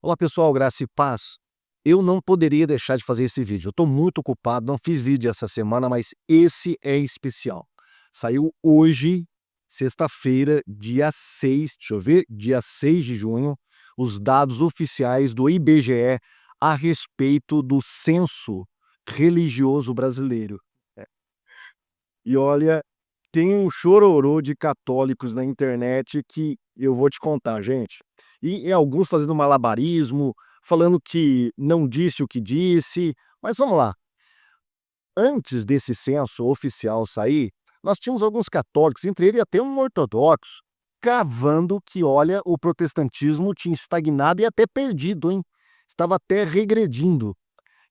Olá pessoal, graça e paz. Eu não poderia deixar de fazer esse vídeo. Eu estou muito ocupado, não fiz vídeo essa semana, mas esse é especial. Saiu hoje, sexta-feira, dia 6, deixa eu ver, dia 6 de junho, os dados oficiais do IBGE a respeito do censo religioso brasileiro. E olha, tem um chororô de católicos na internet que eu vou te contar, gente. E alguns fazendo malabarismo, falando que não disse o que disse. Mas vamos lá. Antes desse censo oficial sair, nós tínhamos alguns católicos, entre eles até um ortodoxo, cravando que, olha, o protestantismo tinha estagnado e até perdido, hein? Estava até regredindo.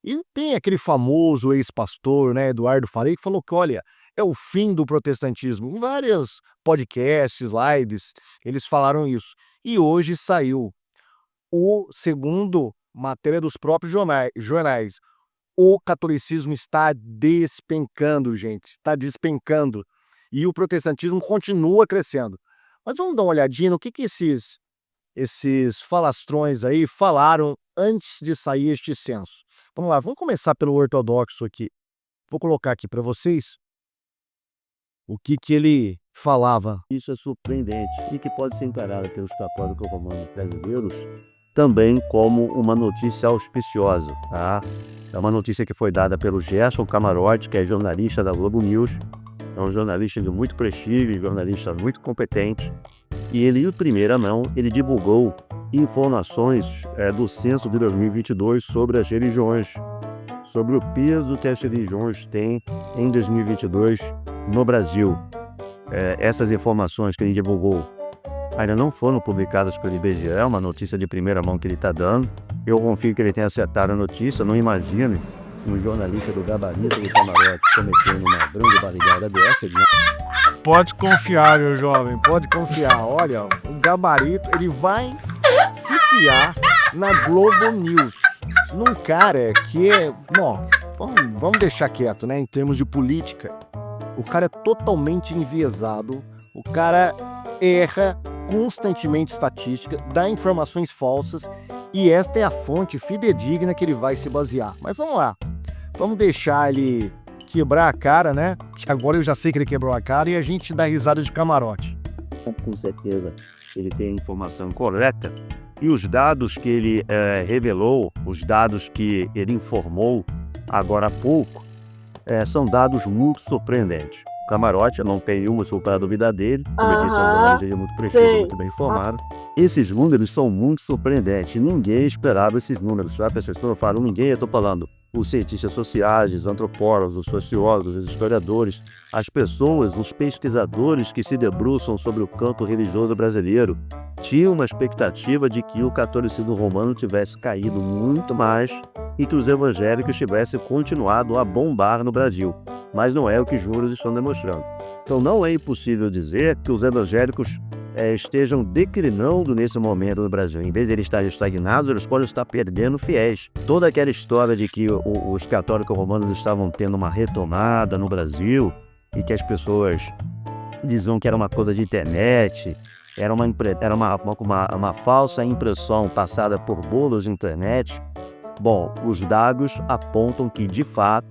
E tem aquele famoso ex-pastor, né, Eduardo Farei, que falou que, olha, é o fim do protestantismo. Em vários podcasts, lives, eles falaram isso. E hoje saiu segundo matéria dos próprios jornais, o catolicismo está despencando, gente, está despencando. E o protestantismo continua crescendo. Mas vamos dar uma olhadinha no que esses falastrões aí falaram antes de sair este censo. Vamos lá, vamos começar pelo ortodoxo aqui. Vou colocar aqui para vocês o que ele falava. Isso é surpreendente e que pode ser encarado pelos católicos romanos brasileiros também como uma notícia auspiciosa, tá? É uma notícia que foi dada pelo Gerson Camarote, que é jornalista da Globo News, é um jornalista de muito prestígio, jornalista muito competente, e ele, em primeira mão, ele divulgou informações do censo de 2022 sobre as religiões, sobre o peso que as religiões têm em 2022 no Brasil. Essas informações que ele divulgou ainda não foram publicadas pelo IBGE, é uma notícia de primeira mão que ele está dando. Eu confio que ele tenha acertado a notícia, não imagine um jornalista do gabarito do Camarote cometendo uma grande barrigada dessa. Pode confiar, meu jovem, pode confiar. Olha, o gabarito, ele vai se fiar na Globo News. Num cara que é... Bom, vamos deixar quieto, né, em termos de política. O cara é totalmente enviesado, o cara erra constantemente estatística, dá informações falsas e esta é a fonte fidedigna que ele vai se basear. Mas vamos lá, vamos deixar ele quebrar a cara, né? Que agora eu já sei que ele quebrou a cara e a gente dá risada de camarote. Com certeza ele tem a informação correta e os dados que ele revelou, os dados que ele informou agora há pouco, são dados muito surpreendentes. O Camarote, não tem nenhuma sopa dúvida dele, como eu disse, é um jornalista muito prestígio, muito bem informado. Esses números são muito surpreendentes, ninguém esperava esses números, tá, pessoal? Quando eu falo ninguém, eu estou falando os cientistas sociais, os antropólogos, os sociólogos, os historiadores, as pessoas, os pesquisadores que se debruçam sobre o campo religioso brasileiro, tinham uma expectativa de que o catolicismo romano tivesse caído muito mais e que os evangélicos tivessem continuado a bombar no Brasil. Mas não é o que os números estão demonstrando. Então não é impossível dizer que os evangélicos estejam declinando nesse momento no Brasil. Em vez de eles estarem estagnados, eles podem estar perdendo fiéis. Toda aquela história de que os católicos romanos estavam tendo uma retomada no Brasil e que as pessoas diziam que era uma coisa de internet, era uma falsa impressão passada por bolos de internet. Bom, os dados apontam que, de fato,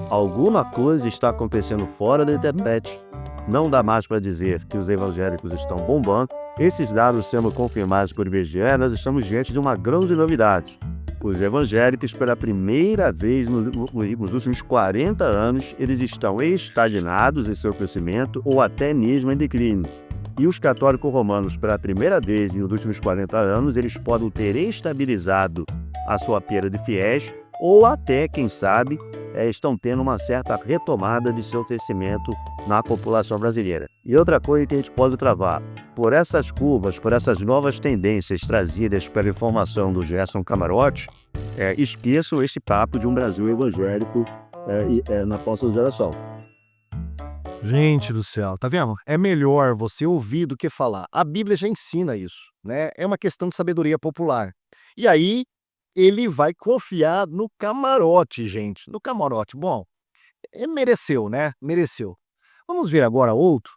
alguma coisa está acontecendo fora da internet. Não dá mais para dizer que os evangélicos estão bombando. Esses dados sendo confirmados por IBGE, nós estamos diante de uma grande novidade. Os evangélicos, pela primeira vez nos últimos 40 anos, eles estão estagnados em seu crescimento ou até mesmo em declínio. E os católicos romanos, pela primeira vez nos últimos 40 anos, eles podem ter estabilizado a sua perda de fiéis ou até, quem sabe, estão tendo uma certa retomada de seu crescimento na população brasileira. E outra coisa que a gente pode travar, por essas curvas, por essas novas tendências trazidas pela informação do Gerson Camarote, esqueçam esse papo de um Brasil evangélico na próxima geração. Gente do céu, tá vendo? É melhor você ouvir do que falar. A Bíblia já ensina isso, né? É uma questão de sabedoria popular. E aí, ele vai confiar no camarote, gente. No camarote. Bom, mereceu, né? Mereceu. Vamos ver agora outro,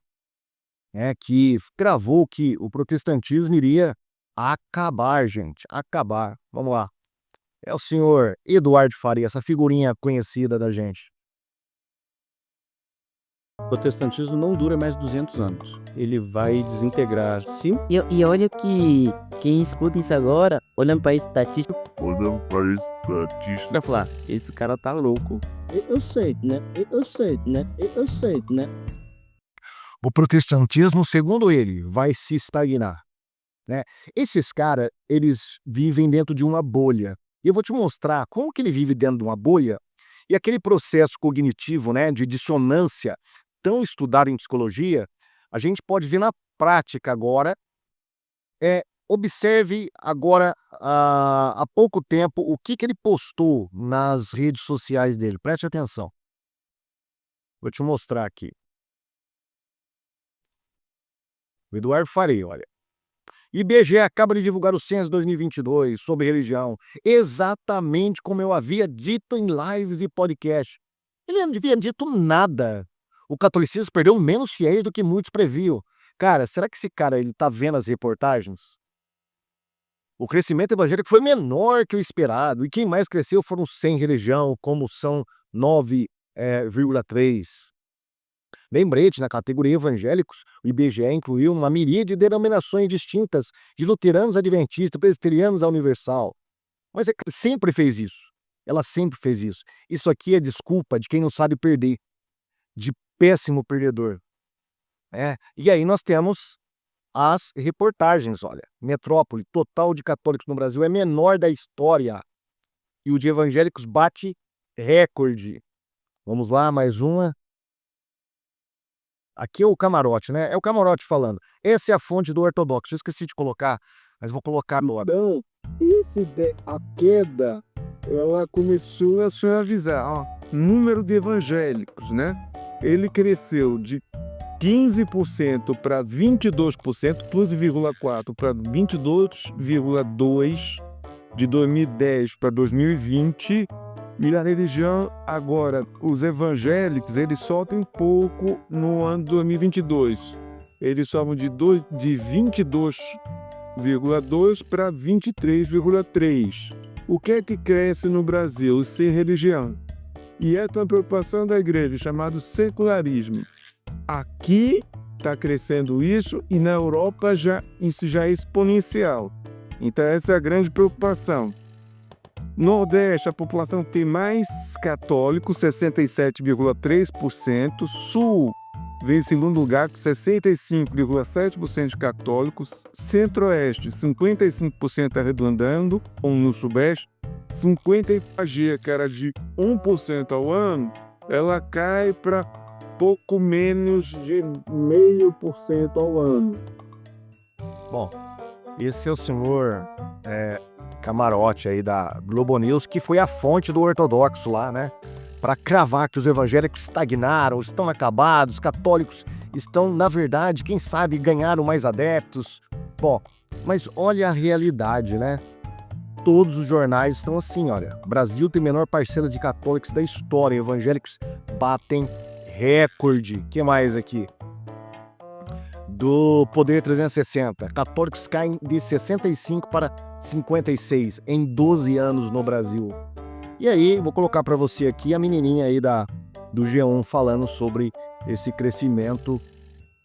que cravou que o protestantismo iria acabar, gente, acabar. Vamos lá. É o senhor Eduardo Faria, essa figurinha conhecida da gente. O protestantismo não dura mais 200 anos. Ele vai desintegrar, sim. E olha que quem escuta isso agora, olhando para estatística, vai falar, esse cara tá louco. Eu sei, né? O protestantismo, segundo ele, vai se estagnar, né? Esses caras, eles vivem dentro de uma bolha. E eu vou te mostrar como que ele vive dentro de uma bolha e aquele processo cognitivo, né, de dissonância tão estudado em psicologia, a gente pode ver na prática agora. Observe agora, há pouco tempo, o que ele postou nas redes sociais dele. Preste atenção. Vou te mostrar aqui. O Eduardo Faria, olha. IBGE acaba de divulgar o censo 2022 sobre religião, exatamente como eu havia dito em lives e podcast. Ele não havia dito nada. O catolicismo perdeu menos fiéis do que muitos previam. Cara, será que esse cara ele tá vendo as reportagens? O crescimento evangélico foi menor que o esperado, e quem mais cresceu foram os sem religião, como são 9,3. Lembrete, na categoria evangélicos, o IBGE incluiu uma miríade de denominações distintas, de luteranos, adventistas, presbiterianos a universal. Mas sempre fez isso. Ela sempre fez isso. Isso aqui é desculpa de quem não sabe perder, de péssimo perdedor. E aí nós temos as reportagens, olha. Metrópole, total de católicos no Brasil é menor da história. E o de evangélicos bate recorde. Vamos lá, mais uma. Aqui é o camarote, né? É o camarote falando. Essa é a fonte do ortodoxo. Eu esqueci de colocar, mas vou colocar agora. Então, a queda, ela começou a se avisar. Ó, número de evangélicos, né? Ele cresceu de 15% para 22%, 12,4% para 22,2% de 2010 para 2020. E a religião, agora, os evangélicos, eles soltam um pouco no ano de 2022. Eles sobem de 22,2% para 23,3%. O que é que cresce no Brasil? Ser religião. E é uma preocupação da igreja, chamado secularismo. Aqui está crescendo isso e na Europa isso já é exponencial. Então essa é a grande preocupação. Nordeste, a população tem mais católicos, 67,3%. Sul vem em segundo lugar, com 65,7% de católicos. Centro-Oeste, 55% arredondando, ou no Sudeste. 50% que era de 1% ao ano, ela cai para pouco menos de 0,5% ao ano. Bom, esse é o senhor Camarote aí da Globo News, que foi a fonte do ortodoxo lá, né? Para cravar que os evangélicos estagnaram, estão acabados, os católicos estão, na verdade, quem sabe, ganharam mais adeptos. Bom, mas olha a realidade, né? Todos os jornais estão assim, olha. Brasil tem menor parcela de católicos da história, evangélicos batem recorde. O que mais aqui? Do Poder 360. Católicos caem de 65 para 56 em 12 anos no Brasil. E aí, vou colocar para você aqui a menininha aí do G1 falando sobre esse crescimento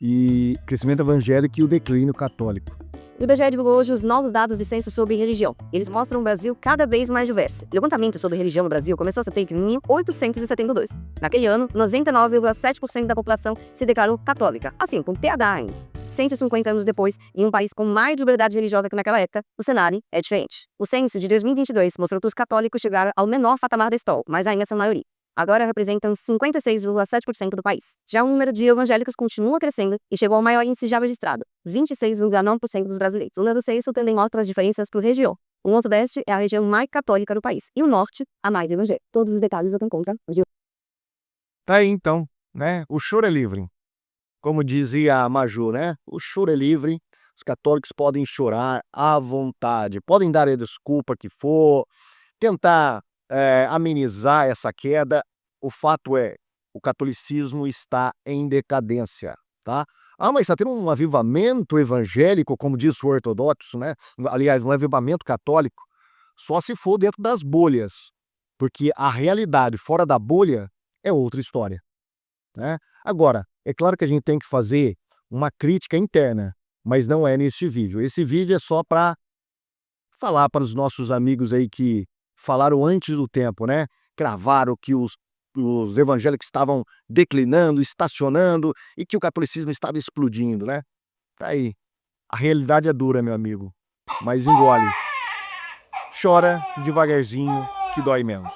evangélico e o declínio católico. O IBGE divulgou hoje os novos dados de censo sobre religião. Eles mostram um Brasil cada vez mais diverso. O levantamento sobre religião no Brasil começou a ser feito em 1872. Naquele ano, 99,7% da população se declarou católica, assim, com TH ainda. 150 anos depois, em um país com mais liberdade religiosa que naquela época, o cenário é diferente. O censo de 2022 mostrou que os católicos chegaram ao menor patamar da história, mas ainda são maioria. Agora representam 56,7% do país. Já o número de evangélicos continua crescendo e chegou ao maior índice já registrado, 26,9% dos brasileiros. O número 6 também mostra as diferenças por região. O Nordeste é a região mais católica do país e o Norte a mais evangélica. Todos os detalhes você encontra no Tá aí então, né? O choro é livre. Como dizia a Maju, né? O choro é livre. Os católicos podem chorar à vontade, podem dar a desculpa que for, tentar amenizar essa queda. O fato é, o catolicismo está em decadência, tá? Ah, mas está tendo um avivamento evangélico, como diz o ortodoxo, né? Aliás, um avivamento católico, só se for dentro das bolhas, porque a realidade fora da bolha é outra história, né? Agora, é claro que a gente tem que fazer uma crítica interna, mas não é neste vídeo. Esse vídeo é só para falar para os nossos amigos aí que falaram antes do tempo, né? Cravaram que os evangélicos estavam declinando, estacionando e que o catolicismo estava explodindo, né? Tá aí. A realidade é dura, meu amigo, mas engole. Chora devagarzinho que dói menos.